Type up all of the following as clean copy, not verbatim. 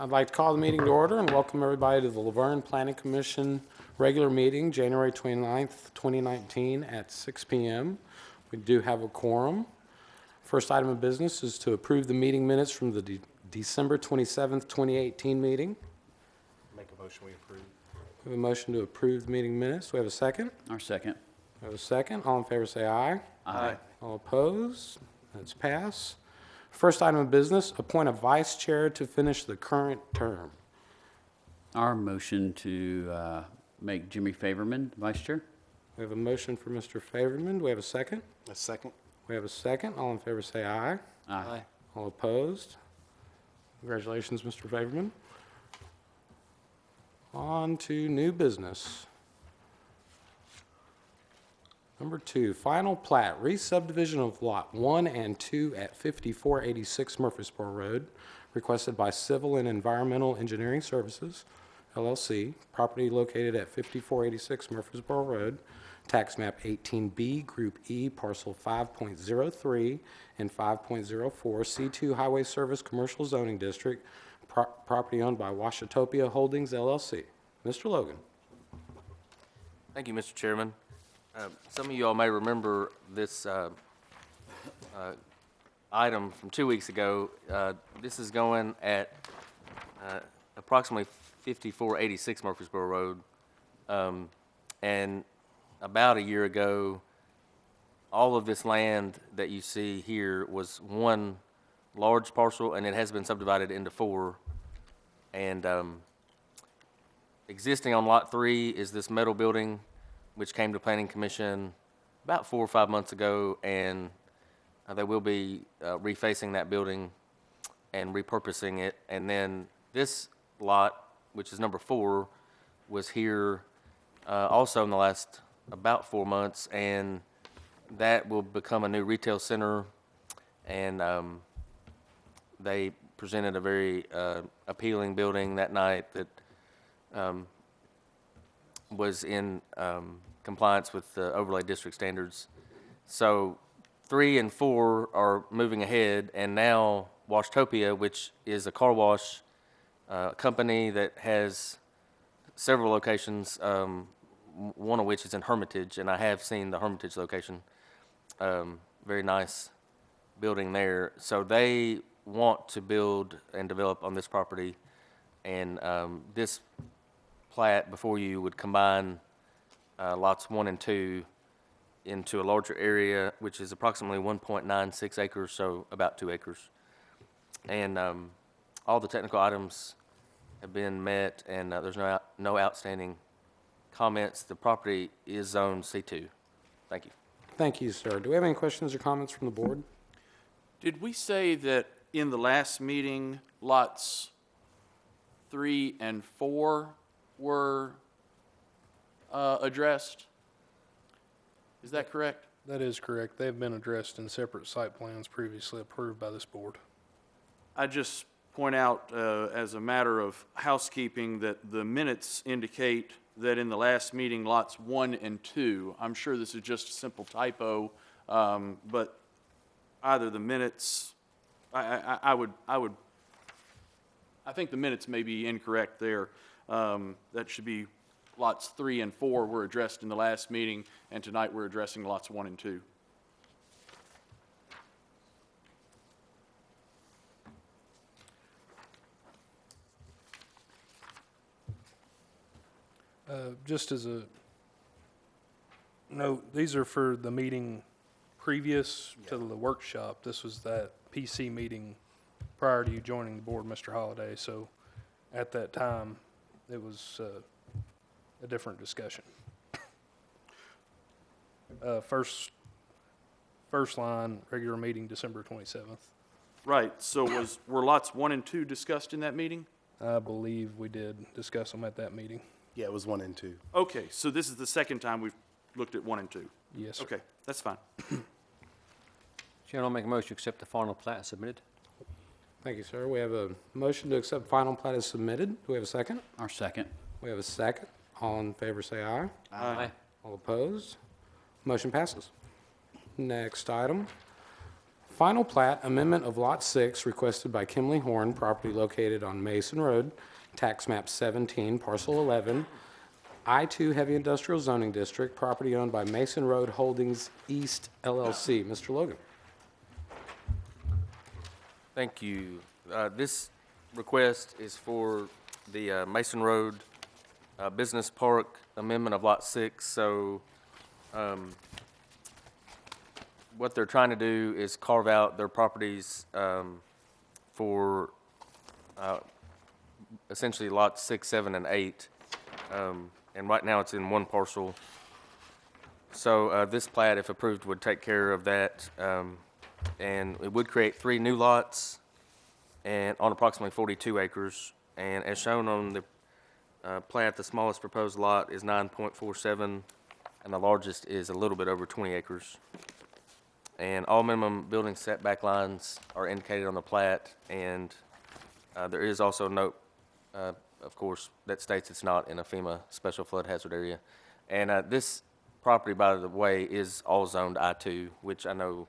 I'd like to call the meeting to order and welcome everybody to the Vergne Planning Commission regular meeting, January 29th, 2019 at 6 p.m. We do have a quorum. First item of business is to approve the meeting minutes from the December 27th, 2018 meeting. Make a motion, we approve. We have a motion to approve the meeting minutes. Do we have a second? Our second. We have a second. All in favor say aye. Aye. All opposed? That's passed. First item of business, appoint a vice chair to finish the current term. Our motion to make Jimmy Favorman vice chair. We have a motion for Mr. Favorman. Do we have a second? A second? We have a second. All in favor say aye. Aye. All opposed? Congratulations, Mr. Favorman. On to new business. Number 2, final plat, re-subdivision of Lot 1 and 2 at 5486 Murfreesboro Road, requested by Civil and Environmental Engineering Services, LLC, property located at 5486 Murfreesboro Road, tax map 18B, Group E, parcel 5.03 and 5.04, C2 Highway Service Commercial Zoning District, property owned by Washatopia Holdings, LLC. Mr. Logan. Thank you, Mr. Chairman. Some of you all may remember this item from 2 weeks ago. This is going at approximately 5486 Murfreesboro Road. And about a year ago, all of this land that you see here was one large parcel, and it has been subdivided into 4. And existing on Lot 3 is this metal building, which came to Planning Commission about 4 or 5 months ago, and they will be refacing that building and repurposing it. And then this lot, which is number 4, was here also in the last about 4 months, and that will become a new retail center. And they presented a very appealing building that night that was in compliance with the overlay district standards. So 3 and 4 are moving ahead, and now Washtopia, which is a car wash company that has several locations, one of which is in Hermitage, and I have seen the Hermitage location. Very nice building there. So they want to build and develop on this property, and this plat before you would combine lots 1 and 2 into a larger area, which is approximately 1.96 acres, so about 2 acres. And all the technical items have been met, and there's no outstanding comments. The property is zoned C2. Thank you. Thank you, sir. Do we have any questions or comments from the board? Did we say that in the last meeting, lots 3 and 4 were addressed? Is that correct? That is correct. They've been addressed in separate site plans previously approved by this board. I just point out as a matter of housekeeping that the minutes indicate that in the last meeting, lots 1 and 2, I'm sure this is just a simple typo, but either the minutes, I think the minutes may be incorrect there. That should be lots 3 and 4 were addressed in the last meeting, and tonight we're addressing lots 1 and 2. Just as a note, these are for the meeting previous to the workshop. This was that PC meeting prior to you joining the board, Mr. Holliday. So at that time, it was a different discussion. First line, regular meeting, December 27th. Right, so were lots 1 and 2 discussed in that meeting? I believe we did discuss them at that meeting. Yeah, it was 1 and 2. Okay, so this is the second time we've looked at 1 and 2. Yes, sir. Okay, that's fine. Chairman, I'll make a motion to accept the final plat submitted. Thank you, sir. We have a motion to accept final plat as submitted. Do we have a second? Our second. We have a second. All in favor say aye. Aye. All opposed? Motion passes. Next item, Final plat, amendment of Lot 6 requested by Kimley Horn, property located on Mason Road, tax map 17, parcel 11, I-2 Heavy Industrial Zoning District, property owned by Mason Road Holdings East LLC. Mr. Logan. Thank you. This request is for the Mason Road Business Park amendment of Lot 6. So what they're trying to do is carve out their properties for essentially lots 6, 7, and 8. And right now it's in one parcel. So this plat, if approved, would take care of that. And it would create 3 new lots and on approximately 42 acres. And as shown on the plat, the smallest proposed lot is 9.47, and the largest is a little bit over 20 acres. And all minimum building setback lines are indicated on the plat, and there is also a note, of course, that states it's not in a FEMA special flood hazard area. And this property, by the way, is all zoned I-2, which I know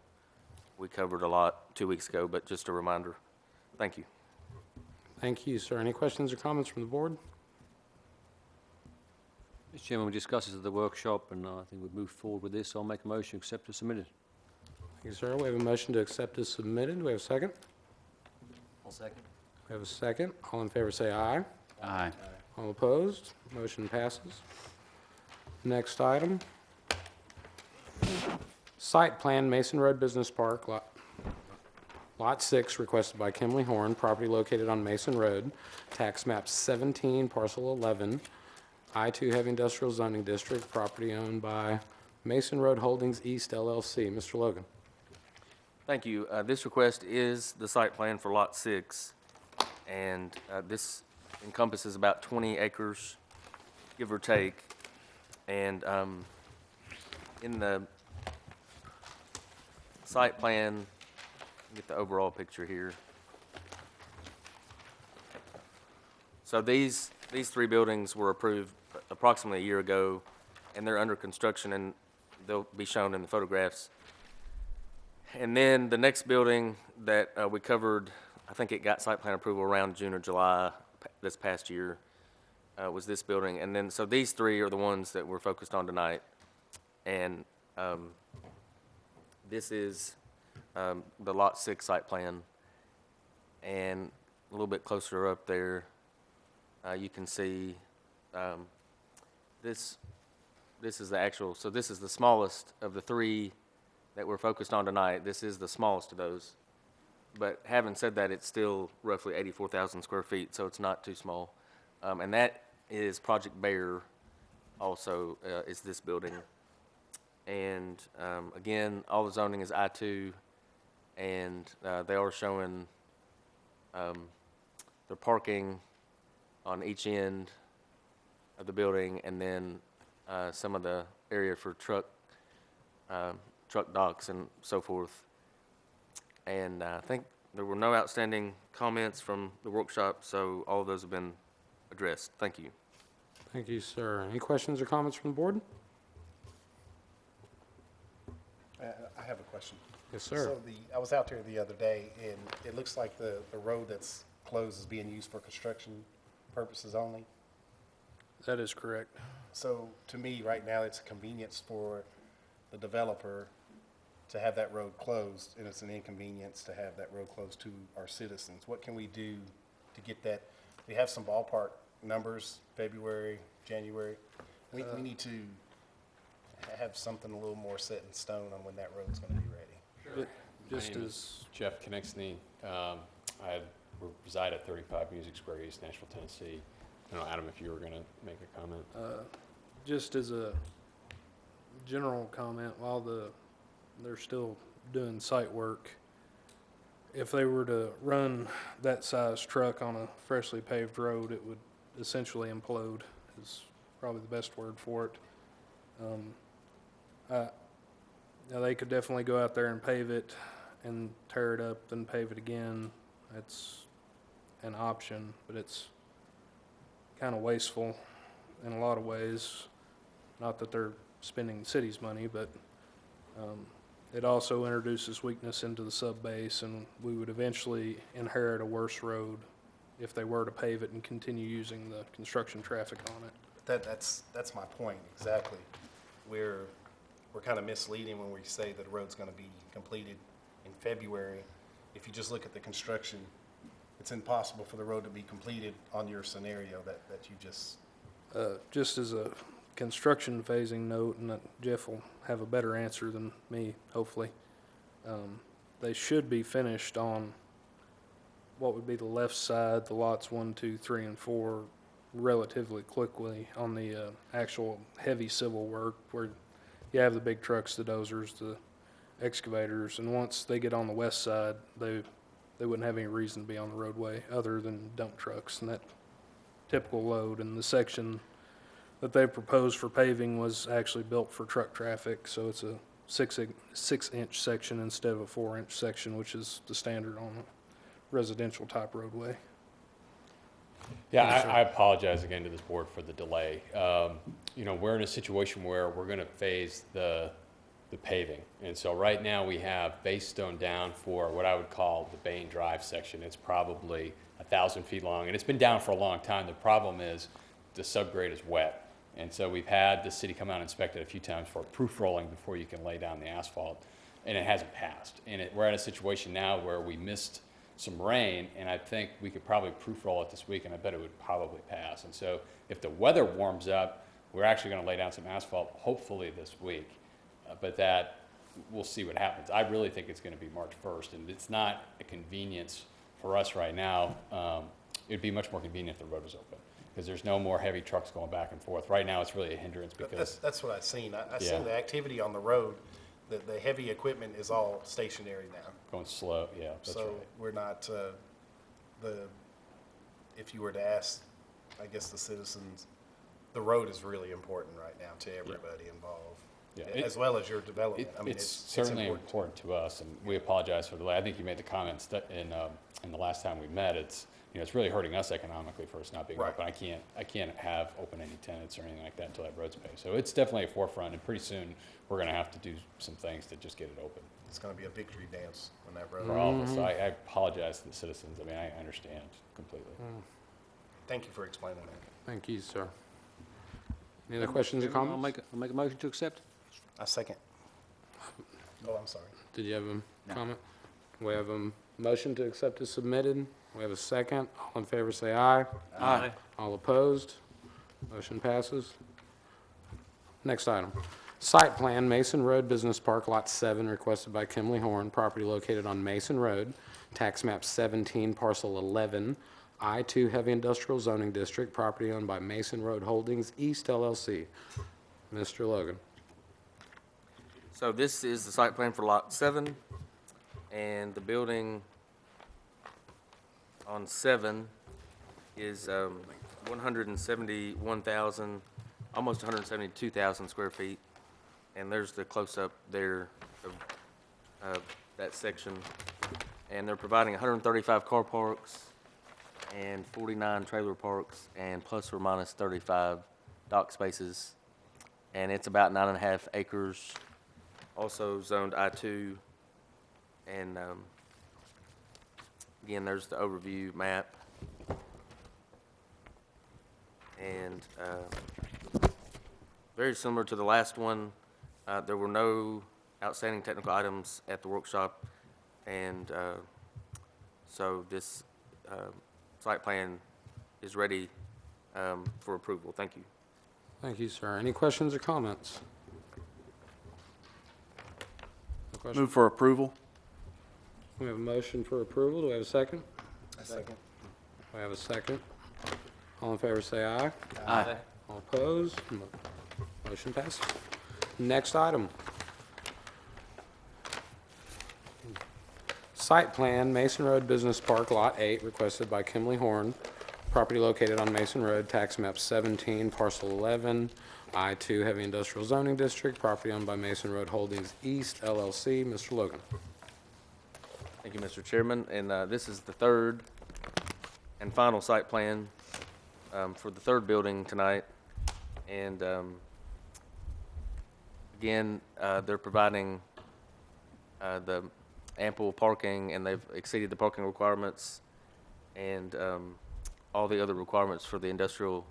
we covered a lot 2 weeks ago, but just a reminder. Thank you. Thank you, sir. Any questions or comments from the board? Mr. Chairman, we discussed this at the workshop, and I think we've moved forward with this. I'll make a motion to accept as submitted. Thank you, sir. We have a motion to accept as submitted. Do we have a second? I'll second. We have a second. All in favor say aye. Aye. All opposed? Motion passes. Next item. Site plan, Mason Road Business Park, Lot 6, requested by Kimley Horn, property located on Mason Road, tax map 17, parcel 11, I-2 Heavy Industrial Zoning District, property owned by Mason Road Holdings East LLC. Mr. Logan. Thank you. This request is the site plan for Lot 6, and this encompasses about 20 acres, give or take. And in the site plan, get the overall picture here. So these 3 buildings were approved approximately a year ago, and they're under construction, and they'll be shown in the photographs. And then the next building that we covered, I think it got site plan approval around June or July this past year, was this building. And then, so these 3 are the ones that we're focused on tonight. And this is the Lot 6 site plan. And a little bit closer up there, you can see this is the actual, so this is the smallest of the 3 that we're focused on tonight. This is the smallest of those. But having said that, it's still roughly 84,000 square feet, so it's not too small. And that is Project Bear also, is this building. And again, all the zoning is I-2, and they are showing the parking on each end of the building, and then some of the area for truck docks and so forth. And I think there were no outstanding comments from the workshop, so all of those have been addressed. Thank you. Thank you, sir. Any questions or comments from the board? I have a question. Yes, sir. So I was out there the other day, and it looks like the road that's closed is being used for construction purposes only. That is correct. So to me, right now, it's a convenience for the developer to have that road closed, and it's an inconvenience to have that road closed to our citizens. What can we do to get that? We have some ballpark numbers, February, January. We need to have something a little more set in stone on when that road's going to be ready. Just My name as, is Jeff Konechny. I reside at 35 Music Square East, Nashville, Tennessee. I don't know, Adam, if you were going to make a comment. just as a general comment, while they're still doing site work, if they were to run that size truck on a freshly paved road, it would essentially implode, is probably the best word for it. Now they could definitely go out there and pave it and tear it up, then pave it again. That's an option, but it's kind of wasteful in a lot of ways. Not that they're spending the city's money, but It also introduces weakness into the subbase, and we would eventually inherit a worse road if they were to pave it and continue using the construction traffic on it. That's my point, exactly. We're kind of misleading when we say that the road's gonna be completed in February. If you just look at the construction, it's impossible for the road to be completed on your scenario that you just, Just as a construction phasing note, and that Jeff will have a better answer than me, hopefully. They should be finished on what would be the left side, the lots 1, 2, 3, and 4, relatively quickly on the actual heavy civil work where you have the big trucks, the dozers, the excavators, and once they get on the west side, they wouldn't have any reason to be on the roadway other than dump trucks and that typical load. And the section that they proposed for paving was actually built for truck traffic, so it's a 6-inch section instead of a 4-inch section, which is the standard on a residential type roadway. Yeah, I apologize again to this board for the delay. You know, we're in a situation where we're going to phase the paving. And so right now we have base stone down for what I would call the Bain Drive section. It's probably 1,000 feet long, and it's been down for a long time. The problem is the subgrade is wet. And so we've had the city come out and inspect it a few times for proof rolling before you can lay down the asphalt, and it hasn't passed. And we're at a situation now where we missed some rain, and I think we could probably proof roll it this week, and I bet it would probably pass. And so if the weather warms up, we're actually going to lay down some asphalt, hopefully this week. But that, we'll see what happens. I really think it's going to be March 1st, and it's not a convenience for us right now. It'd be much more convenient if the road was open, because there's no more heavy trucks going back and forth. Right now, it's really a hindrance because. that's what I've seen. I Yeah. seen the activity on the road, the heavy equipment is all stationary now. Going slow, yeah, that's right. So we're not, if you were to ask, I guess, the citizens, the road is really important right now to everybody involved. Yeah. As well as your development. I mean, It's certainly important to us, and we apologize for the delay. I think you made the comments that in the last time we met. It's really hurting us economically for us not being Right. open. I can't have open-ended tenants or anything like that until that road's paved. So it's definitely a forefront, and pretty soon we're going to have to do some things to just get it open It's gonna be a victory dance when that road. for all of us. So I apologize to the citizens. I mean, I understand completely. Thank you for explaining that. Thank you, sir. Any other questions or I'll comments? make a motion to accept. I second. Oh, I'm sorry. Did you have a comment? We have a motion to accept as submitted. We have a second. All in favor, say aye. Aye. All opposed? Motion passes. Next item. Site plan, Mason Road Business Park, Lot 7, requested by Kimley Horn, property located on Mason Road, tax map 17, parcel 11, I-2 Heavy Industrial Zoning District, property owned by Mason Road Holdings East LLC. Mr. Logan. So this is the site plan for Lot 7, and the building on 7 is 171,000, almost 172,000 square feet. And there's the close-up there of that section. And they're providing 135 car parks and 49 trailer parks and plus or minus 35 dock spaces. And it's about 9.5 acres. Also zoned I-2, and again, there's the overview map. And very similar to the last one, there were no outstanding technical items at the workshop, and so this site plan is ready for approval. Thank you. Thank you, sir. Any questions or comments? No questions? Move for approval. We have a motion for approval. Do we have a second? I second. We have a second. All in favor, say aye. Aye. All opposed? Motion passes. Next item. Site plan, Mason Road Business Park, Lot 8, requested by Kimley Horn, property located on Mason Road, tax map 17, parcel 11, I-2 Heavy Industrial Zoning District, property owned by Mason Road Holdings East LLC. Mr. Logan. Thank you, Mr. Chairman. And this is the third and final site plan for the third building tonight. And again, they're providing the ample parking, and they've exceeded the parking requirements and all the other requirements for the industrial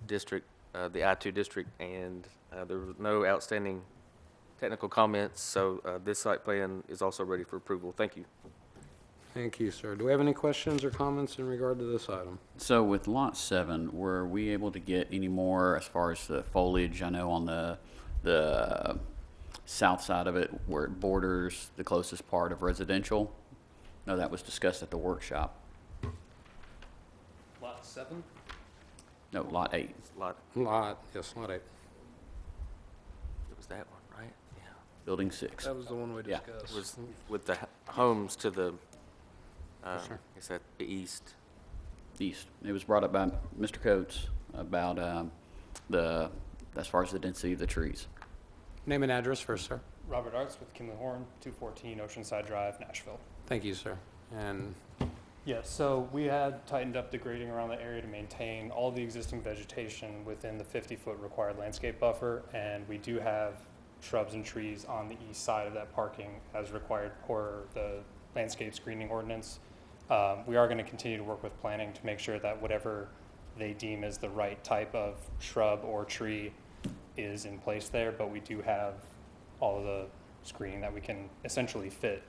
district, the I-2 district, and there were no outstanding technical comments, so this site plan is also ready for approval. Thank you. Thank you, sir. Do we have any questions or comments in regard to this item? So with Lot 7, were we able to get any more as far as the foliage? I know on the south side of it, where it borders the closest part of residential. No, that was discussed at the workshop. Lot 7? No, Lot 8. Lot, Lot 8. it was that one, right? Yeah. Building 6. That was the one we Yeah. discussed. It was with the homes to the, sir. is that the east? East. It was brought up by Mr. Coates about as far as the density of the trees. Name and address first, sir. Robert Arts with Kinley Horn, 214 Oceanside Drive, Nashville. Thank you, sir. And Yeah, so we had tightened up the grading around the area to maintain all the existing vegetation within the 50-foot required landscape buffer, and we do have shrubs and trees on the east side of that parking as required per the landscape screening ordinance. We are going to continue to work with planning to make sure that whatever they deem as the right type of shrub or tree is in place there, but we do have all of the screening that we can essentially fit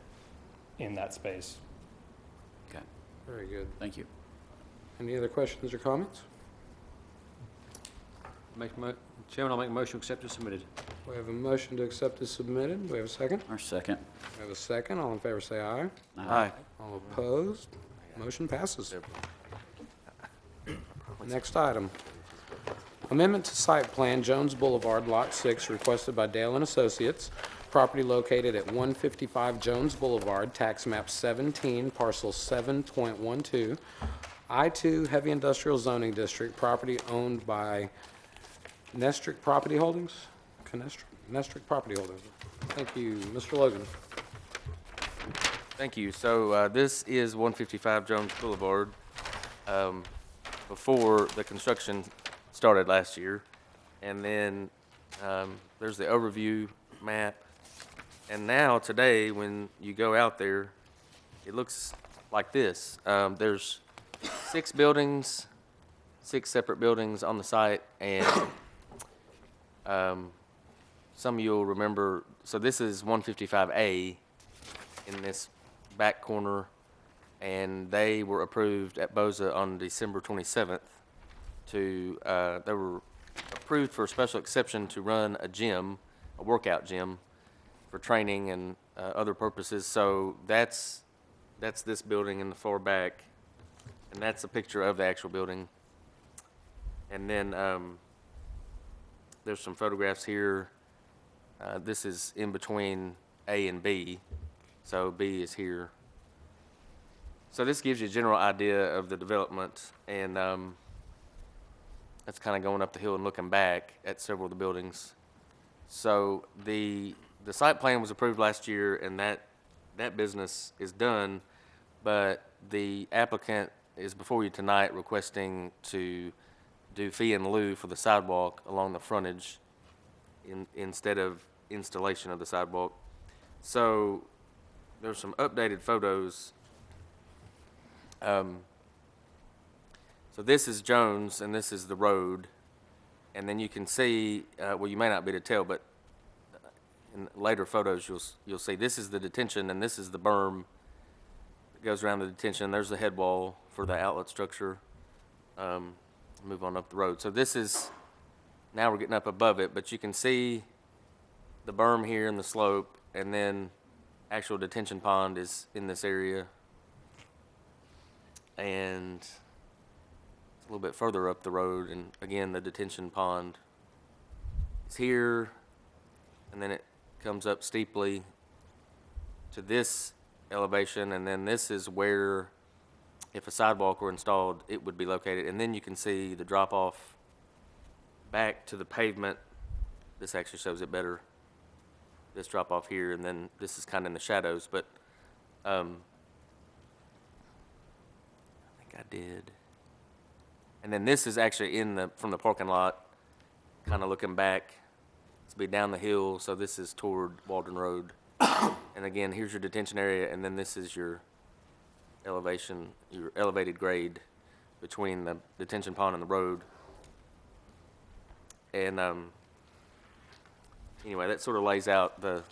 in that space. Okay, very good. thank you. Any other questions or comments? Chairman, I'll make a motion to accept as submitted. We have a motion to accept as submitted. Do we have a second? Our second. We have a second. All in favor say aye. Aye. All opposed? Motion passes. Next item. Amendment to site plan, Jones Boulevard, Lot 6, requested by Dale and Associates. Property located at 155 Jones Boulevard, tax map 17, parcel 7.12, I-2 Heavy Industrial Zoning District, property owned by Nestrick Property Holdings? Nestrick Property Holdings. Thank you. Mr. Logan. Thank you. So this is 155 Jones Boulevard. Before the construction started last year. And then there's the overview map. And now today, when you go out there, it looks like this. There's 6 buildings, 6 separate buildings on the site, and some of you'll remember, so this is 155A in this back corner, and they were approved at BOZA on December 27th to, they were approved for a special exception to run a gym, a workout gym, for training and other purposes. So that's this building in the far back, and that's a picture of the actual building. And then there's some photographs here. This is in between A and B, so B is here. So this gives you a general idea of the development, and that's kind of going up the hill and looking back at several of the buildings. So the site plan was approved last year, and that business is done, but the applicant is before you tonight requesting to do fee in lieu for the sidewalk along the frontage instead of installation of the sidewalk. So there's some updated photos. So this is Jones, and this is the road. And then you can see, well, you may not be able to tell, but in later photos, you'll see this is the detention, and this is the berm that goes around the detention. There's the head wall for the outlet structure. Move on up the road. So this is, now we're getting up above it, but you can see the berm here and the slope, and then actual detention pond is in this area. And it's a little bit further up the road, and again, the detention pond is here, and then it comes up steeply to this elevation, and then this is where, if a sidewalk were installed, it would be located. And then you can see the drop-off back to the pavement. This actually shows it better. This drop-off here, and then this is kind of in the shadows, but I think I did. And then this is actually from the parking lot, kind of looking back. It's be down the hill, so this is toward Walden Road. And again, here's your detention area, and then this is your elevation, your elevated grade between the detention pond and the road. And anyway, that sort of lays out the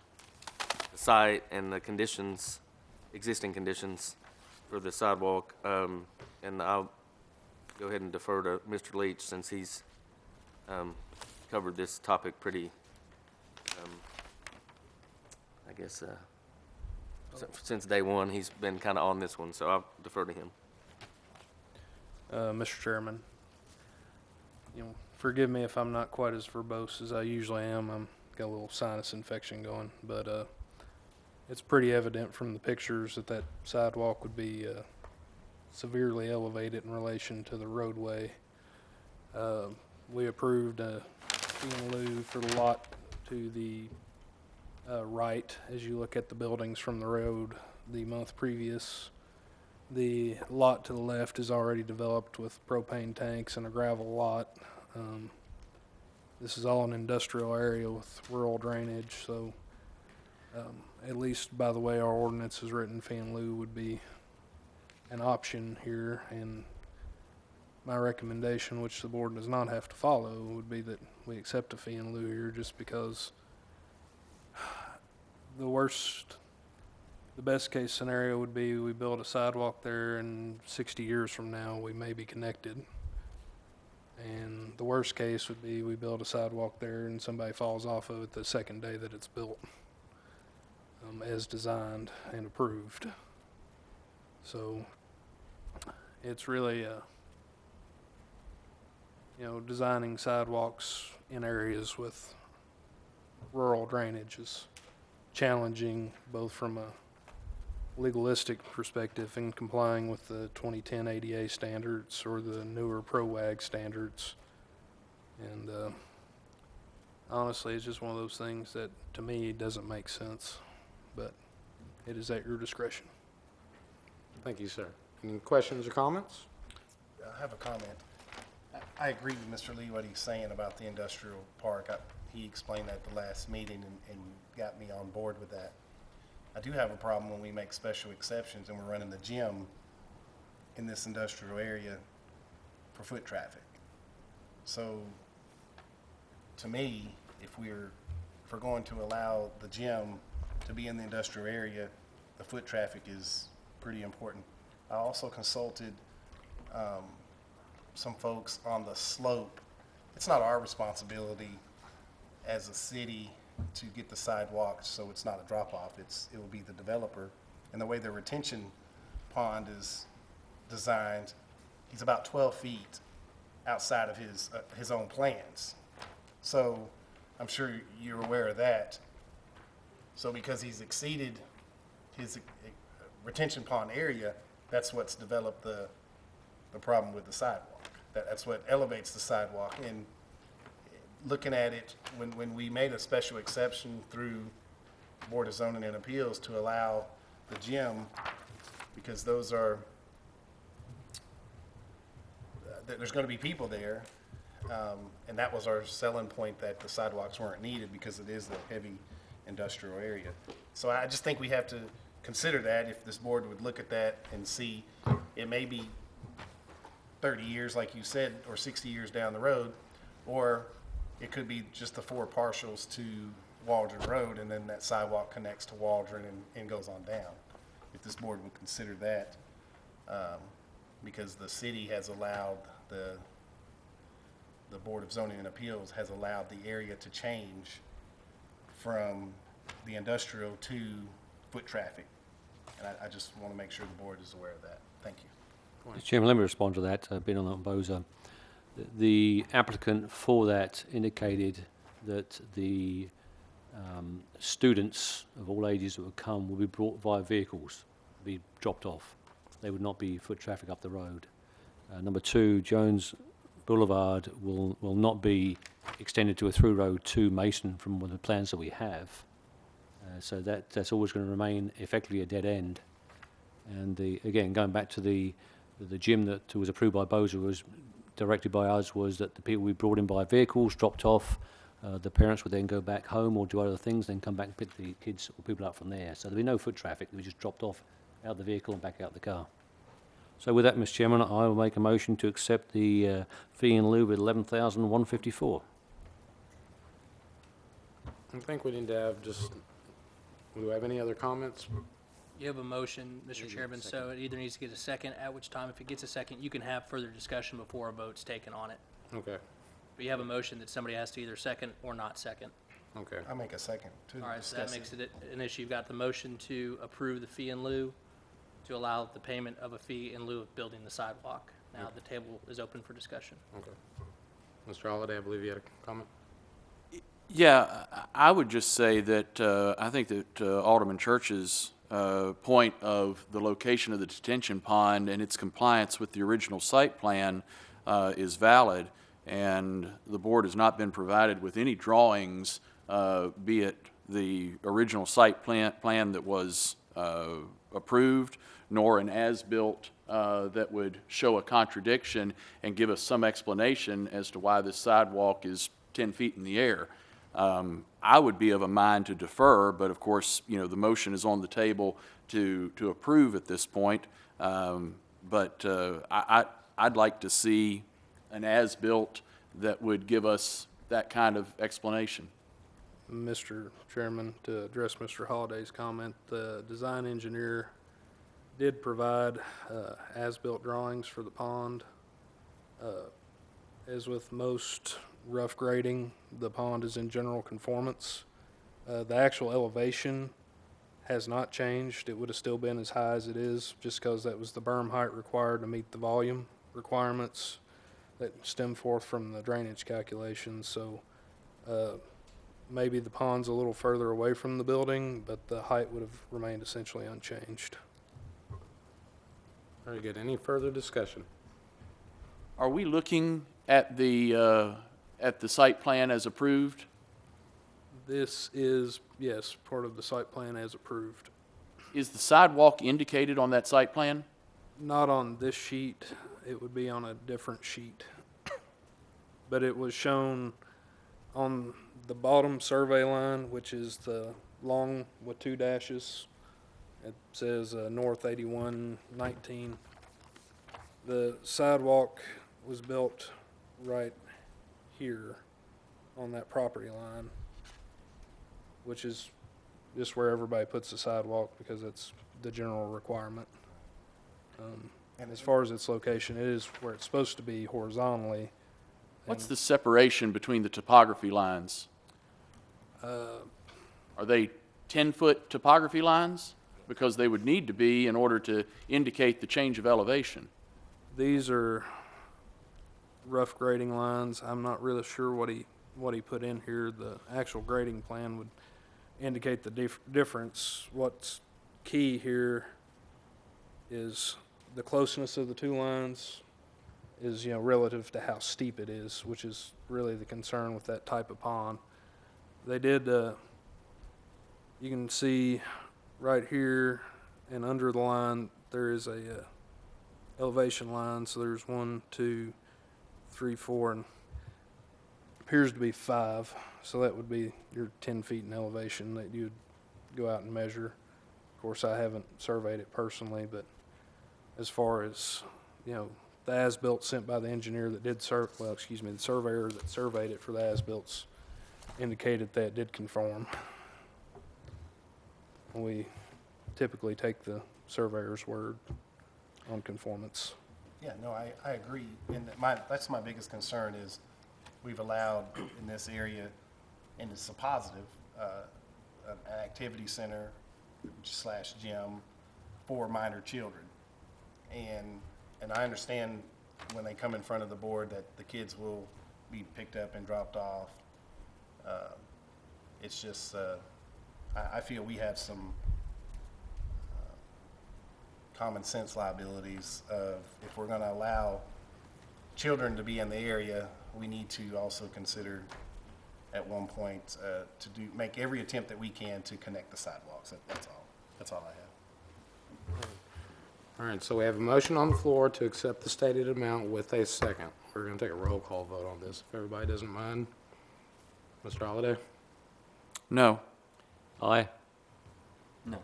site and the conditions, existing conditions for the sidewalk. And I'll go ahead and defer to Mr. Leach since he's covered this topic pretty, I guess, since day one. He's been kind of on this one, so I'll defer to him. Mr. Chairman, forgive me if I'm not quite as verbose as I usually am. I'm got a little sinus infection going, but it's pretty evident from the pictures that that sidewalk would be severely elevated in relation to the roadway. We approved a fee in lieu for the lot to the right as you look at the buildings from the road the month previous. The lot to the left is already developed with propane tanks and a gravel lot. This is all an industrial area with rural drainage, so at least by the way our ordinance is written, fee in lieu would be an option here, and my recommendation, which the board does not have to follow, would be that we accept a fee in lieu here, just because the best case scenario would be we build a sidewalk there and 60 years from now we may be connected. And the worst case would be we build a sidewalk there and somebody falls off of it the second day that it's built, as designed and approved. So it's really, designing sidewalks in areas with rural drainage is challenging, both from a legalistic perspective in complying with the 2010 ADA standards or the newer ProWAG standards. And honestly, it's just one of those things that to me doesn't make sense, but it is at your discretion. Thank you, sir. Any questions or comments? I have a comment. I agree with Mr. Lee, what he's saying about the industrial park. He explained that the last meeting and got me on board with that. I do have a problem when we make special exceptions and we're running the gym in this industrial area for foot traffic. So to me, if we're going to allow the gym to be in the industrial area, the foot traffic is pretty important. I also consulted some folks on the slope. It's not our responsibility as a city to get the sidewalk so it's not a drop-off. It will be the developer. And the way the retention pond is designed, he's about 12 feet outside of his own plans. So I'm sure you're aware of that. So because he's exceeded his retention pond area, that's what's developed the problem with the sidewalk. That's what elevates the sidewalk. And looking at it, when we made a special exception through Board of Zoning and Appeals to allow the gym, because those are, there's going to be people there, and that was our selling point, that the sidewalks weren't needed because it is a heavy industrial area. So I just think we have to consider that, if this board would look at that and see, it may be 30 years, like you said, or 60 years down the road, or it could be just the 4 partials to Waldron Road, and then that sidewalk connects to Waldron and goes on down. If this board would consider that, because the city has allowed, the Board of Zoning and Appeals has allowed the area to change from the industrial to foot traffic. And I just want to make sure the board is aware of that. Thank you. Mr. Chairman, let me respond to that. I've been on that Boza. The applicant for that indicated that the students of all ages that would come will be brought via vehicles, be dropped off. They would not be foot traffic up the road. Number 2, Jones Boulevard will not be extended to a through road to Mason from one of the plans that we have. So that's always going to remain effectively a dead end. And again, going back to the gym that was approved by Boza, was directed by us, was that the people we brought in by vehicles, dropped off, The parents would then go back home or do other things, then come back and pick the kids or people up from there. So there'd be no foot traffic. They were just dropped off out of the vehicle and back out the car. So with that, Mr. Chairman, I will make a motion to accept the fee in lieu at $11,154. I think we need to have just, do we have any other comments? You have a motion, Mr. Chairman, so it either needs to get a second, at which time, if it gets a second, you can have further discussion before a vote's taken on it. Okay, But you have a motion that somebody has to either second or not second. okay. I make a second to All right, so that discuss makes it. it an issue. You've got the motion to approve the fee in lieu, to allow the payment of a fee in lieu of building the sidewalk. Now, the table is open for discussion. Okay. Mr. Holliday, I believe you had a comment? Yeah, I would just say that I think that Alderman Church's point of the location of the detention pond and its compliance with the original site plan is valid, and the board has not been provided with any drawings, be it the original site plan that was approved, nor an as-built that would show a contradiction and give us some explanation as to why this sidewalk is 10 feet in the air. I would be of a mind to defer, but of course, you know, the motion is on the table to approve at this point. But I'd like to see an as-built that would give us that kind of explanation. Mr. Chairman, to address Mr. Holliday's comment, the design engineer did provide as-built drawings for the pond. As with most rough grading, the pond is in general conformance. The actual elevation has not changed. It would have still been as high as it is, just because that was the berm height required to meet the volume requirements that stem forth from the drainage calculations. So maybe the pond's a little further away from the building, but the height would have remained essentially unchanged. Very good. Any further discussion? Are we looking at the site plan as approved? This is, yes, part of the site plan as approved. Is the sidewalk indicated on that site plan? Not on this sheet, it would be on a different sheet. But it was shown on the bottom survey line, which is the long with 2 dashes. It says North 8119. The sidewalk was built right here on that property line, which is just where everybody puts the sidewalk because it's the general requirement. And as far as its location, it is where it's supposed to be horizontally. What's the separation between the topography lines? Are they 10-foot topography lines? Because they would need to be in order to indicate the change of elevation. These are rough grading lines. I'm not really sure what he put in here. The actual grading plan would indicate the difference. What's key here is the closeness of the two lines is, relative to how steep it is, which is really the concern with that type of pond. They did, you can see right here and under the line, there is a elevation line. So there's 1, 2, 3, 4, and appears to be 5. So that would be your 10 feet in elevation that you'd go out and measure. Of course, I haven't surveyed it personally, but as far as, the as-built sent by the engineer that did the surveyor that surveyed it for the as-builts indicated that it did conform. We typically take the surveyor's word on conformance. Yeah, no, I agree. And that's my biggest concern is we've allowed in this area, and it's a positive, an activity center / gym for minor children. And I understand when they come in front of the board that the kids will be picked up and dropped off. It's just, I feel we have some common sense liabilities of if we're going to allow children to be in the area, we need to also consider at one point to make every attempt that we can to connect the sidewalks. That's all I have. All right, so we have a motion on the floor to accept the stated amount with a second. We're going to take a roll call vote on this, if everybody doesn't mind. Mr. Holliday? No. Aye. No.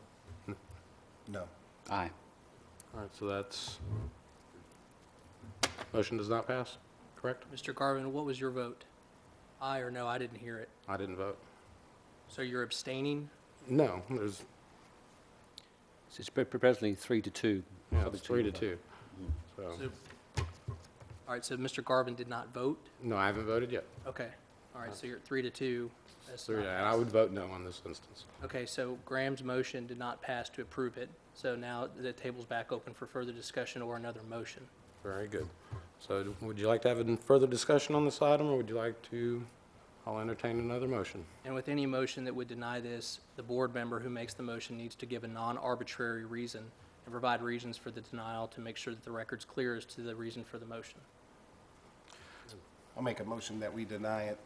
No. Aye. All right, so that's, motion does not pass, correct? Mr. Garvin, what was your vote? Aye or no? I didn't hear it. I didn't vote. So you're abstaining? No, there's, It's presently 3-2. yeah, Probably it's 3 to 2. 2. So, So- All right, so Mr. Garvin did not vote? no, I haven't voted yet. Okay. All right, so you're at 3 to 2. That's 3 not to, and I passed. would vote no on this instance. Okay, so Graham's motion did not pass to approve it. So now the table's back open for further discussion or another motion. Very good. So would you like to have a further discussion on this item, or would you like to, I'll entertain another motion. And with any motion that would deny this, the board member who makes the motion needs to give a non-arbitrary reason and provide reasons for the denial to make sure that the record's clear as to the reason for the motion. I'll make a motion that we deny it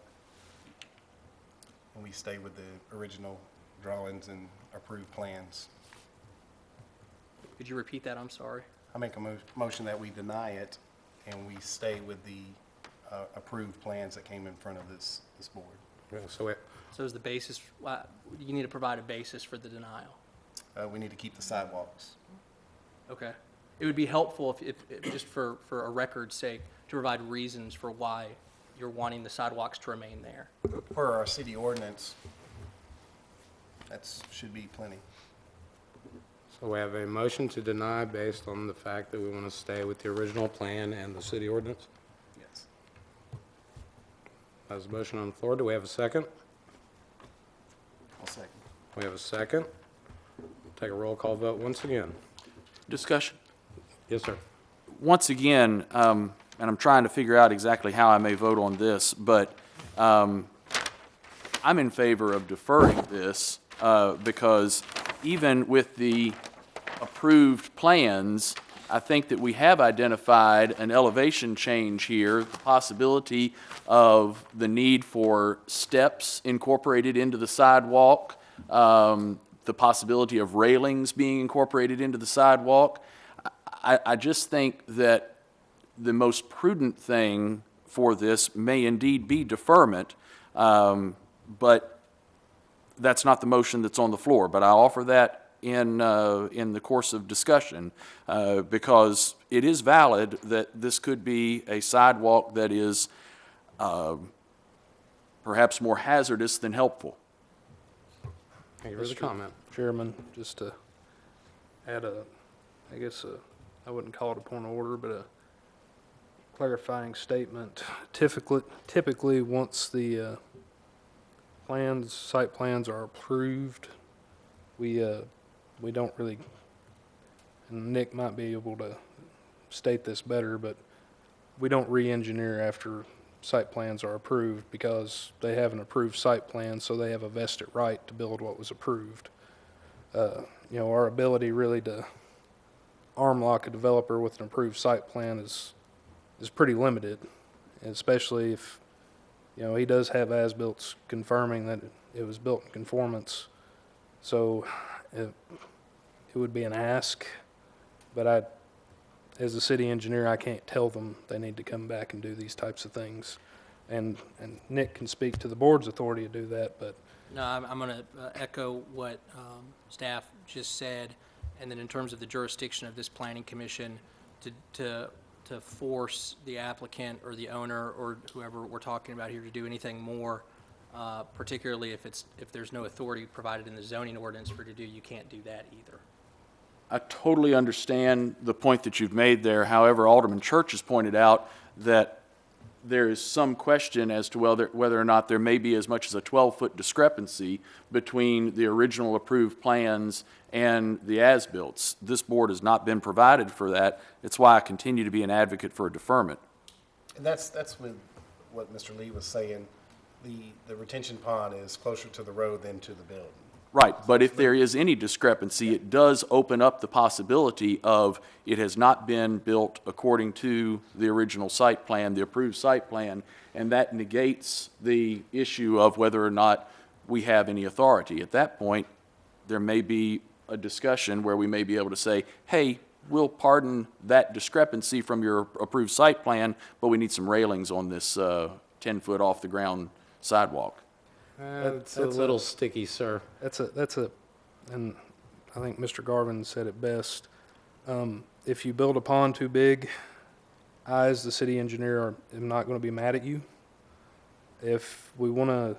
and we stay with the original drawings and approved plans. Could you repeat that? I'm sorry. I make a motion that we deny it and we stay with the approved plans that came in front of this board. Yeah, so it, So is the basis, you need to provide a basis for the denial. We need to keep the sidewalks. Okay. It would be helpful if just for a record's sake, to provide reasons for why you're wanting the sidewalks to remain there. Per our city ordinance, should be plenty. so we have a motion to deny based on the fact that we want to stay with the original plan and the city ordinance. Yes. There's a motion on the floor. Do we have a second? I'll second. We have a second. Take a roll call vote once again. Discussion. Yes, sir. Once again, and I'm trying to figure out exactly how I may vote on this, but I'm in favor of deferring this because even with the approved plans, I think that we have identified an elevation change here, the possibility of the need for steps incorporated into the sidewalk, the possibility of railings being incorporated into the sidewalk. I just think that the most prudent thing for this may indeed be deferment, but that's not the motion that's on the floor. But I'll offer that in the course of discussion because it is valid that this could be a sidewalk that is perhaps more hazardous than helpful. Thank you for the comment. Chairman, just to add I guess I wouldn't call it a point of order, but a clarifying statement. Typically, once the site plans are approved, we don't really, and Nick might be able to state this better, but we don't re-engineer after site plans are approved because they have an approved site plan, so they have a vested right to build what was approved. Our ability really to arm lock a developer with an approved site plan is pretty limited, especially if, he does have as-built confirming that it was built in conformance. So it would be an ask, but as a city engineer, I can't tell them they need to come back and do these types of things. And Nick can speak to the board's authority to do that, but No, I'm going to echo what staff just said, and then in terms of the jurisdiction of this planning commission, to force the applicant or the owner or whoever we're talking about here to do anything more, particularly if there's no authority provided in the zoning ordinance for to do, you can't do that either. I totally understand the point that you've made there. However, Alderman Church has pointed out that there is some question as to whether or not there may be as much as a 12-foot discrepancy between the original approved plans and the as-built. This board has not been provided for that. It's why I continue to be an advocate for a deferment. And that's with what Mr. Lee was saying. The retention pond is closer to the road than to the building. Right, but if there is any discrepancy, it does open up the possibility of it has not been built according to the original site plan, the approved site plan, and that negates the issue of whether or not we have any authority. At that point, there may be a discussion where we may be able to say, hey, we'll pardon that discrepancy from your approved site plan, but we need some railings on this 10-foot off-the-ground sidewalk. It's a that's little sticky, sir. That's a, and I think Mr. Garvin said it best. If you build a pond too big, I, as the city engineer, am not going to be mad at you. If we want to,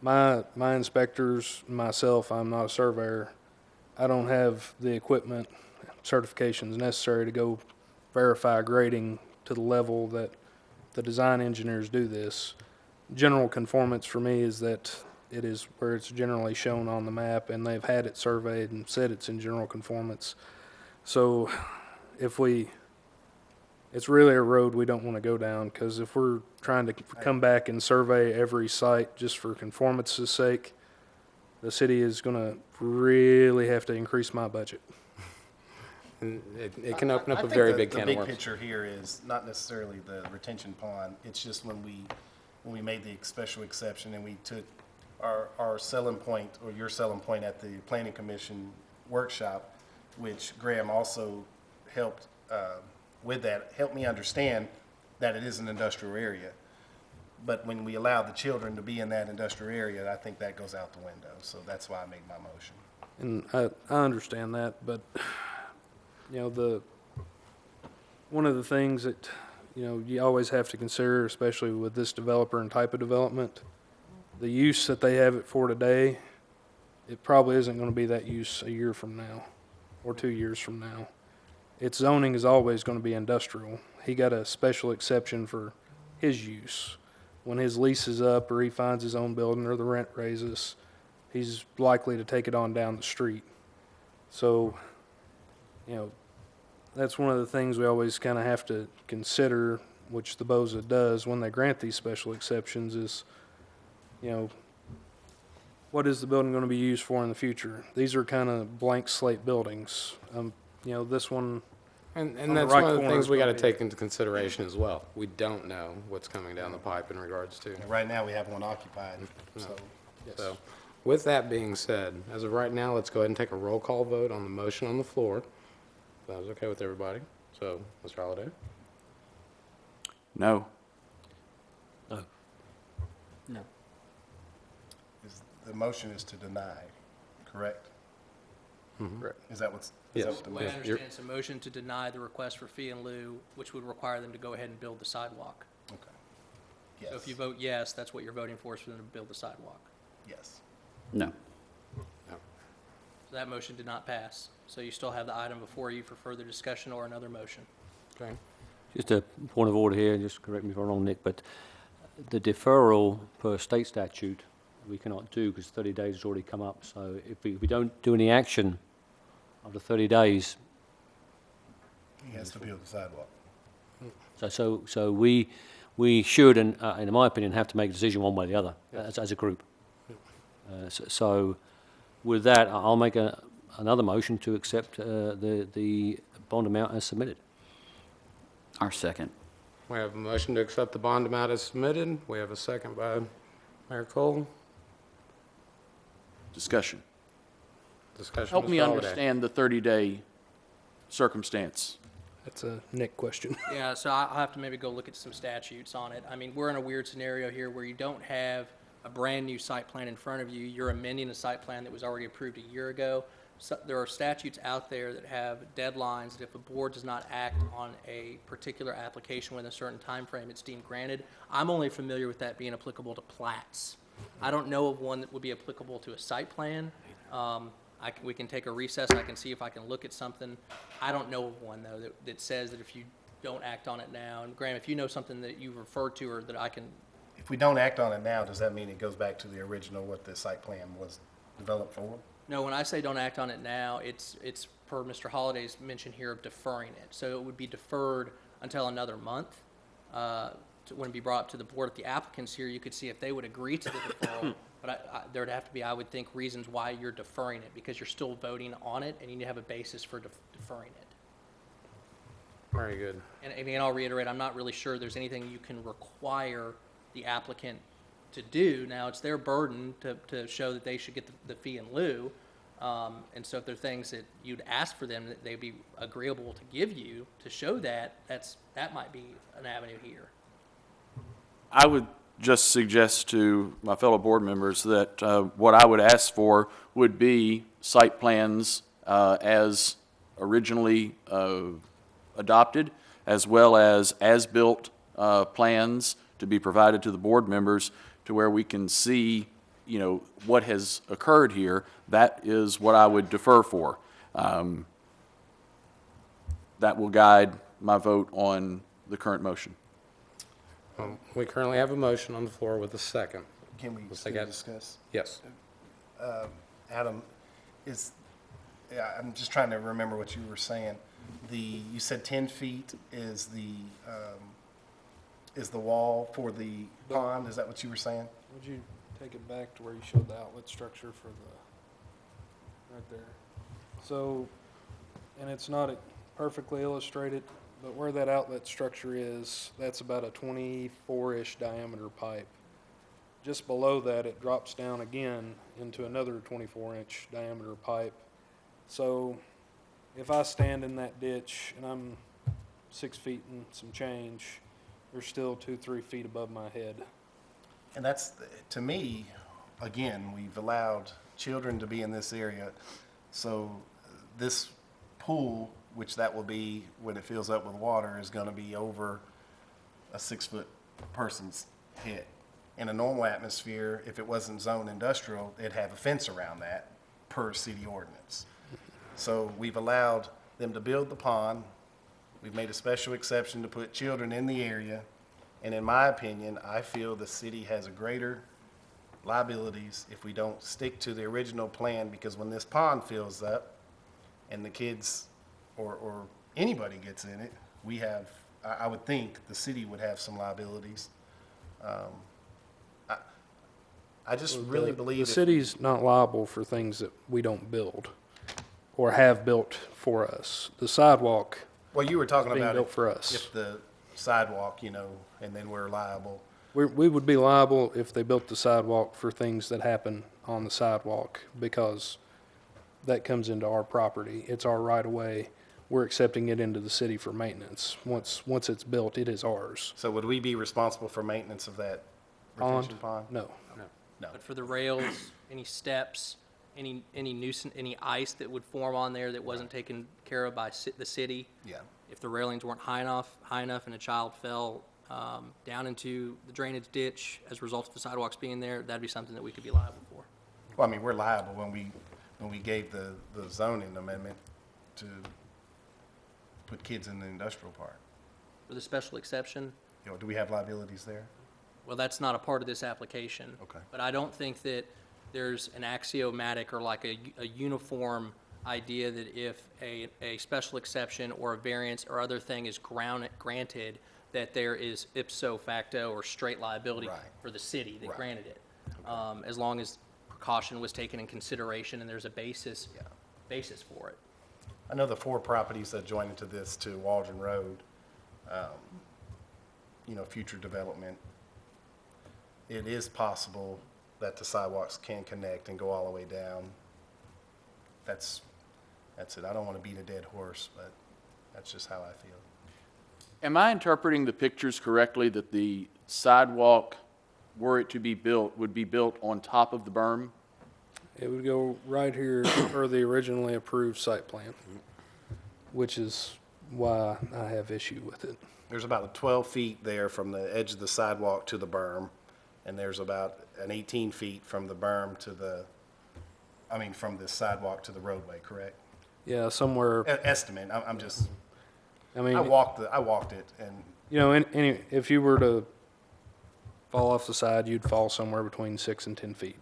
my inspectors, myself, I'm not a surveyor. I don't have the equipment, certifications necessary to go verify grading to the level that the design engineers do this. General conformance for me is that it is where it's generally shown on the map, and they've had it surveyed and said it's in general conformance. So it's really a road we don't want to go down, because if we're trying to come back and survey every site just for conformance's sake, the city is going to really have to increase my budget. And it can open up I a think very the- big can of The worms. big picture here is not necessarily the retention pond. It's just when we made the special exception and we took our selling point, or your selling point at the planning commission workshop, which Graham also helped with that, helped me understand that it is an industrial area. But when we allow the children to be in that industrial area, I think that goes out the window. So that's why I made my motion. And I understand that, but, you know, one of the things that, you know, you always have to consider, especially with this developer and type of development, the use that they have it for today, it probably isn't going to be that use a year from now or 2 years from now. Its zoning is always going to be industrial. He got a special exception for his use. When his lease is up or he finds his own building or the rent raises, he's likely to take it on down the street. So, you know, that's one of the things we always kind of have to consider, which the BOZA does when they grant these special exceptions, is, you know, what is the building going to be used for in the future? These are kind of blank slate buildings. You know, this one, And on the that's right one of the corner things is we got to gonna be- take into consideration as well. We don't know what's coming down the pipe in regards to. And right now, we have one occupied, so, yes. So, with that being said, as of right now, let's go ahead and take a roll call vote on the motion on the floor. That was okay with everybody? So, Mr. Holliday? No. The motion is to deny, correct? correct. Is that what's? Yes. Is that The what way I the motion? understand, it's a motion to deny the request for fee in lieu, which would require them to go ahead and build the sidewalk. Okay. So if Yes, you vote yes, that's what you're voting for, is for them to build the sidewalk. yes. No. So that motion did not pass. So you still have the item before you for further discussion or another motion. Okay. Just a point of order here, just correct me if I'm wrong, Nick, but the deferral per state statute, we cannot do because 30 days has already come up. So if we don't do any action after 30 days, He has to build the sidewalk. so we should, and in my opinion, have to make a decision one way or the other as a group. So with that, I'll make another motion to accept the bond amount as submitted. Our second. We have a motion to accept the bond amount as submitted. We have a second by Mayor Cole. Discussion. Discussion. Help me Mr. Holliday. understand the 30-day circumstance. That's a Nick question. Yeah, so I'll have to maybe go look at some statutes on it. I mean, we're in a weird scenario here where you don't have a brand-new site plan in front of you. You're amending a site plan that was already approved a year ago. So there are statutes out there that have deadlines that if a board does not act on a particular application within a certain time frame, it's deemed granted. I'm only familiar with that being applicable to plats. I don't know of one that would be applicable to a site plan. We can take a recess, I can see if I can look at something. I don't know of one, though, that says that if you don't act on it now, and Graham, if you know something that you referred to or that I can, If we don't act on it now, does that mean it goes back to the original, what the site plan was developed for? no, when I say don't act on it now, it's per Mr. Holliday's mention here of deferring it. So it would be deferred until another month, when it be brought up to the board. If the applicant's here, you could see if they would agree to the deferral. But there'd have to be, I would think, reasons why you're deferring it, because you're still voting on it, and you need to have a basis for deferring it. Very good. And again, I'll reiterate, I'm not really sure there's anything you can require the applicant to do. Now, it's their burden to show that they should get the fee in lieu. And so if there are things that you'd ask for them that they'd be agreeable to give you to show that, that might be an avenue here. I would just suggest to my fellow board members that what I would ask for would be site plans as originally adopted, as well as as-built plans to be provided to the board members to where we can see, you know, what has occurred here. That is what I would defer for. That will guide my vote on the current motion. We currently have a motion on the floor with a second. Can we Let's still take it. discuss? Yes. Adam, yeah, I'm just trying to remember what you were saying. You said 10 feet is the wall for the pond, is that what you were saying? Would you take it back to where you showed the outlet structure for right there? So, and it's not perfectly illustrated, but where that outlet structure is, that's about a 24-ish diameter pipe. Just below that, it drops down again into another 24-inch diameter pipe. So if I stand in that ditch and I'm 6 feet and some change, they're still 2-3 feet above my head. And that's, to me, again, we've allowed children to be in this area. So this pool, which that will be when it fills up with water, is going to be over a 6-foot person's head. In a normal atmosphere, if it wasn't zone industrial, it'd have a fence around that per city ordinance. So we've allowed them to build the pond. We've made a special exception to put children in the area. And in my opinion, I feel the city has a greater liabilities if we don't stick to the original plan, because when this pond fills up and the kids or anybody gets in it, we have, I would think the city would have some liabilities. I just really believe The if- city's not liable for things that we don't build or have built for us. The sidewalk, well, you were talking being about built for us. if the sidewalk, you know, and then we're liable. we would be liable if they built the sidewalk for things that happen on the sidewalk, because that comes into our property. It's our right of way. We're accepting it into the city for maintenance. Once it's built, it is ours. So would we be responsible for maintenance of that retention pond? No. No. But for the rails, any steps, any nuisance, any ice that would form on there that wasn't taken care of by the city, Yeah. if the railings weren't high enough and a child fell down into the drainage ditch as a result of the sidewalks being there, that'd be something that we could be liable for. Well, I mean, we're liable when we gave the zoning amendment to put kids in the industrial park. For the special exception, You know, do we have liabilities there? well, that's not a part of this application. Okay. But I don't think that there's an axiomatic or like a uniform idea that if a special exception or a variance or other thing is granted, that there is ipso facto or straight liability Right. for the city that Right. granted it. As long as precaution was taken in consideration and there's a basis for it. I know the 4 properties that join into this to Waldron Road, you know, future development, it is possible that the sidewalks can connect and go all the way down. That's it. I don't want to beat a dead horse, but that's just how I feel. Am I interpreting the pictures correctly that the sidewalk, were it to be built, would be built on top of the berm? It would go right here per the originally approved site plan, which is why I have issue with it. There's about 12 feet there from the edge of the sidewalk to the berm, and there's about an 18 feet from the berm to from the sidewalk to the roadway, correct? Yeah, somewhere, Estimate, I'm just, I mean, I walked it, and you know, if you were to fall off the side, you'd fall somewhere between 6 and 10 feet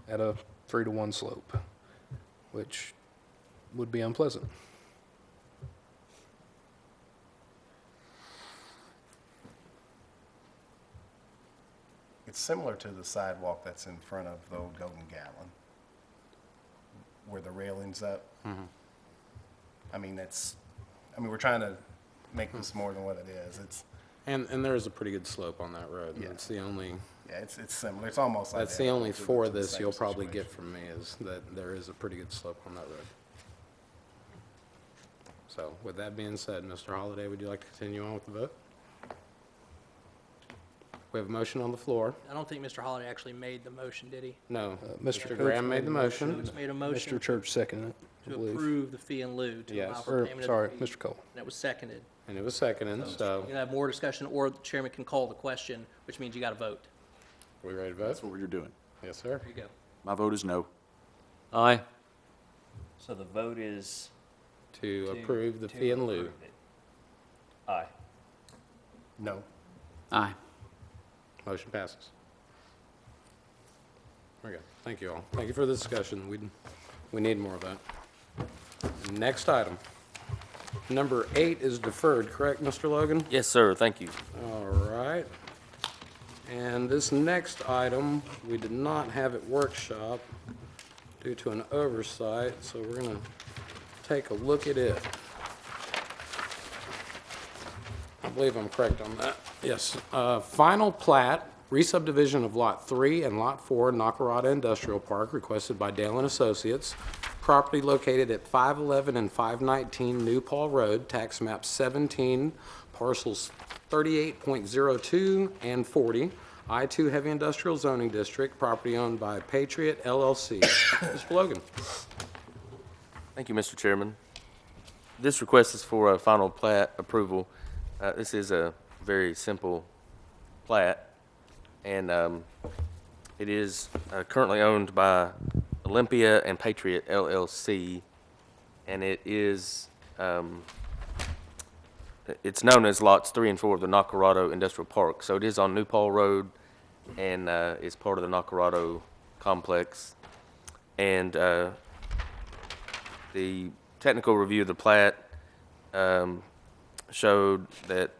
at a 3-to-1 slope, which would be unpleasant. it's similar to the sidewalk that's in front of the old Golden Gallon, where the railing's up. We're trying to make this more than what it is. And there is a pretty good slope on that road. Yeah. That's the only, Yeah, it's similar. It's almost like. that's the only for this you'll probably get from me, is that there is a pretty good slope on that road. So with that being said, Mr. Holliday, would you like to continue on with the vote? We have a motion on the floor. I don't think Mr. Holliday actually made the motion, did he? No. Mr. Mr. Graham made the motion. Who's made a motion Mr. Church seconded it, I to believe. approve the fee in lieu to allow Yes. for Or, payment of sorry, the fee? Mr. Cole. And it was seconded. And it was seconded, so You can have more discussion, or the chairman can call the question, which means you got to vote. we ready to vote? That's what you're doing. Yes, sir. There you go. My vote is no. Aye. So the vote is To approve the fee in lieu. approve it. Aye. No. Aye. Motion passes. Very good. Thank you all. Thank you for the discussion. We need more of that. Next item. Number 8 is deferred, correct, Mr. Logan? Yes, sir, thank you. All right. And this next item, we did not have at workshop due to an oversight, so we're going to take a look at it. I believe I'm correct on that. Yes. Final plat, re-subdivision of Lot 3 and Lot 4, Nakarata Industrial Park, requested by Dale and Associates. Property located at 511 and 519 New Paul Road, tax map 17, parcels 38.02 and 40, I-2 Heavy Industrial Zoning District, property owned by Patriot LLC. Mr. Logan. Thank you, Mr. Chairman. This request is for a final plat approval. This is a very simple plat, and it is currently owned by Olympia and Patriot LLC, and it is, it's known as lots 3 and 4 of the Nakarata Industrial Park. So it is on New Paul Road, and is part of the Nakarata complex. And the technical review of the plat showed that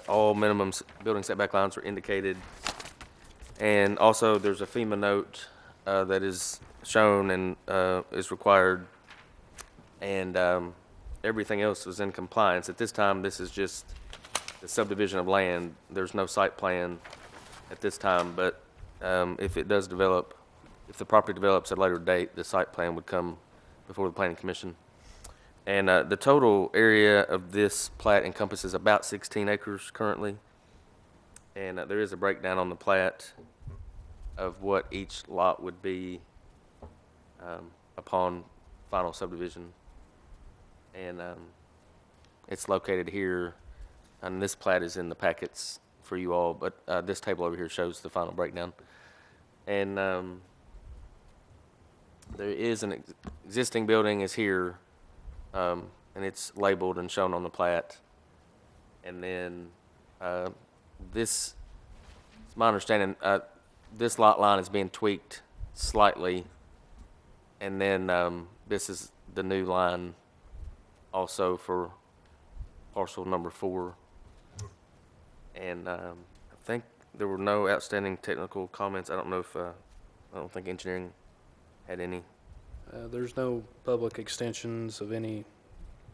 all minimum building setback lines were indicated. And also, there's a FEMA note that is shown and is required, and everything else is in compliance. At this time, this is just the subdivision of land. There's no site plan at this time, but if it does develop, if the property develops at a later date, the site plan would come before the Planning Commission. And the total area of this plat encompasses about 16 acres currently. And there is a breakdown on the plat of what each lot would be upon final subdivision. And it's located here, and this plat is in the packets for you all, but this table over here shows the final breakdown. And there is an existing building is here, and it's labeled and shown on the plat. And then this, it's my understanding, this lot line is being tweaked slightly, and then this is the new line also for parcel number 4. And I think there were no outstanding technical comments. I don't know if, I don't think engineering had any. There's no public extensions of any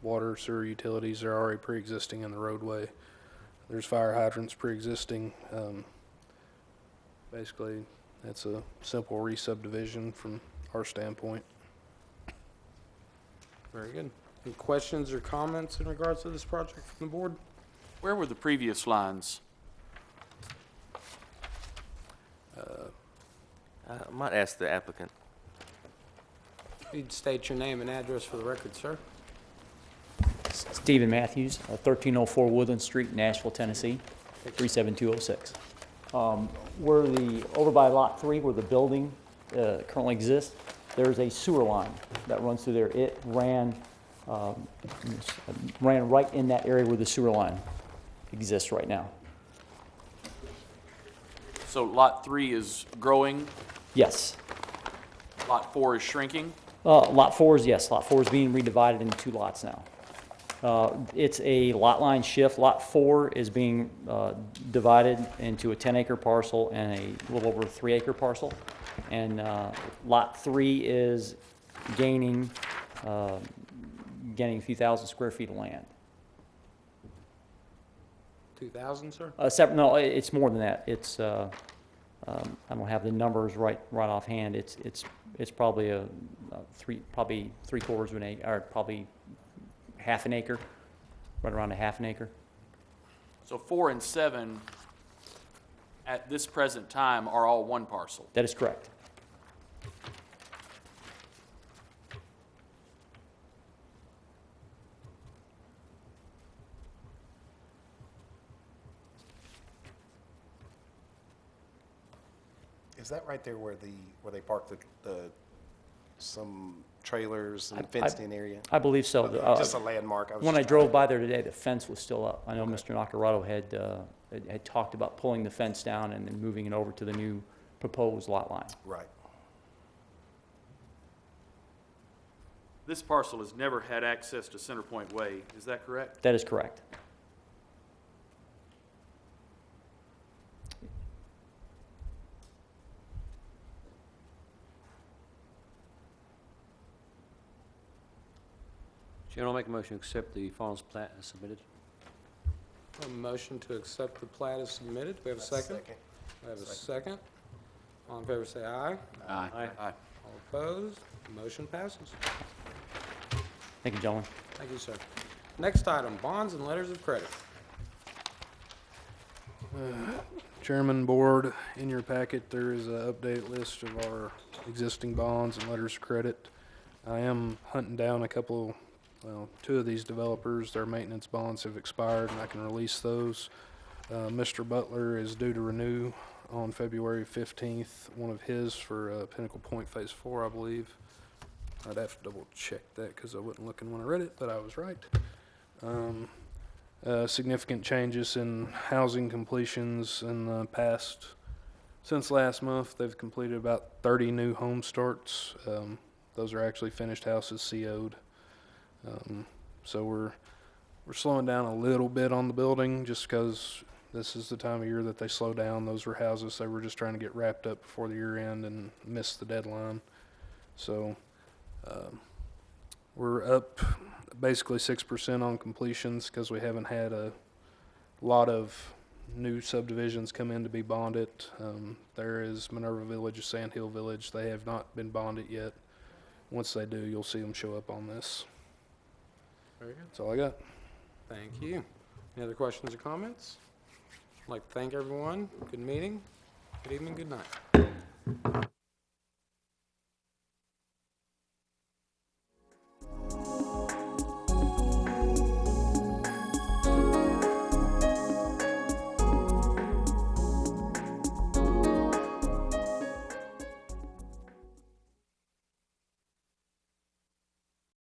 water, sewer utilities. They're already pre-existing in the roadway. There's fire hydrants pre-existing. Basically, it's a simple re-subdivision from our standpoint. Very good. Any questions or comments in regards to this project from the board? Where were the previous lines? I might ask the applicant. You'd state your name and address for the record, sir. Stephen Matthews, 1304 Woodland Street, Nashville, Tennessee, 37206. Where over by Lot 3, where the building currently exists, there's a sewer line that runs through there. It ran right in that area where the sewer line exists right now. So Lot 3 is growing, Yes. Lot 4 is shrinking? Lot 4 is, yes, Lot 4 is being redivided into 2 lots now. It's a lot line shift. Lot 4 is being divided into a 10-acre parcel and a little over 3-acre parcel. And Lot 3 is gaining a few thousand square feet of land. 2,000, sir? No, it's more than that. It's I don't have the numbers right offhand. It's probably probably 3/4 of an acre, or probably half an acre, right around a half an acre. So 4 and 7 at this present time are all one parcel. That is correct. Is that right there where they park some trailers and fenced-in area? I believe so. Okay, just a landmark. When I drove by there today, the fence was still up. I know Mr. Nacarado had talked about pulling the fence down and then moving it over to the new proposed lot line. Right. This parcel has never had access to Centerpoint Way, is that correct? That is correct. Chairman, I'll make a motion to accept the final plat as submitted. A motion to accept the plat as submitted. Do we have a second? We have a second. All in favor say aye. Aye. Aye. All opposed? Motion passes. Thank you, gentlemen. Thank you, sir. Next item, bonds and letters of credit. Chairman, Board, in your packet, there is an updated list of our existing bonds and letters of credit. I am hunting down two of these developers. Their maintenance bonds have expired, and I can release those. Mr. Butler is due to renew on February 15th, one of his for Pinnacle Point Phase 4, I believe. I'd have to double check that because I wasn't looking when I read it, but I was right. Significant changes in housing completions in the past. Since last month, they've completed about 30 new home starts. Those are actually finished houses, CO'd. So we're slowing down a little bit on the building just because this is the time of year that they slow down. Those were houses they were just trying to get wrapped up before the year end and missed the deadline. So we're up basically 6% on completions because we haven't had a lot of new subdivisions come in to be bonded. There is Minerva Village, Sand Hill Village. They have not been bonded yet. Once they do, you'll see them show up on this. Very good. That's all I got. Thank you. Any other questions or comments? I'd like to thank everyone. Good meeting. Good evening, good night.